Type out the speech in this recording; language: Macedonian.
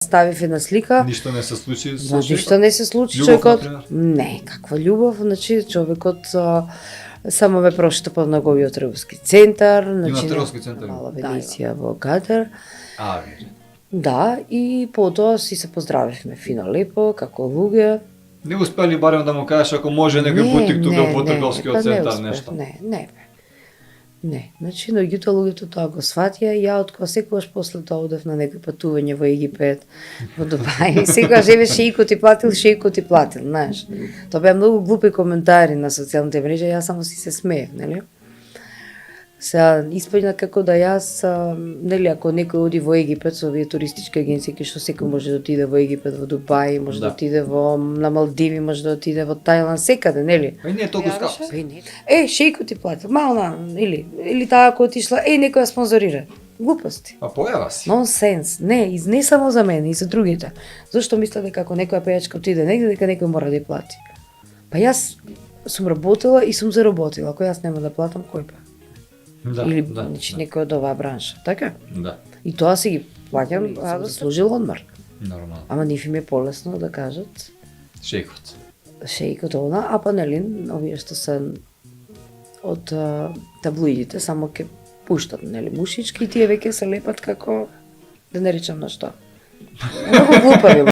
ставив една слика. Ништо не се случи со Ништо не се случи, Љубов, човекот. например? Не, каква љубов, значи човекот само ме прошта по неговиот трговски центар, значи трговски центар? мала Венеција во Катар. Вере. Да, и потоа си се поздравивме фино лепо, како луѓе. Не успели барем да му кажеш ако може некој бутик тука во трговскиот центар успех, нешто. Не, значи наоѓуто луѓето тоа го сватија, ја откога секогаш после тоа одев на некој патување во Египет, во Дубај, секогаш еве шејко ти платил, знаеш. Тоа беа многу глупи коментари на социјалните мрежи, јас само си се смеев, нели? Сега испаѓна како да јас, нели, ако некој оди во Египет со овие туристички агенции, кај што секој може да отиде во Египет, во Дубај, може да отиде на Малдиви, може да отиде во Тајланд, секаде, нели? Па и не е толку скапо. Шејко ти платил, мала, или таа ако отишла, некоја спонзорира. Глупости. Па појава си. Нонсенс. Не само за мене, и за другите. Зошто мислат дека ако некоја пејачка отиде негде, дека некој мора да ја плати? Па јас сум работила и сум заработила. Ако јас нема да платам, кој па? Или значи некој од оваа бранша, така? Да. И тоа си ги плаќам, да заслужил одмор. Нормално. Ама ниф им е полесно да кажат Шејкот. А па нели, овие што се од таблоидите само ќе пуштат, нели, мушички и тие веќе се лепат како, да не речам на што. Многу глупави.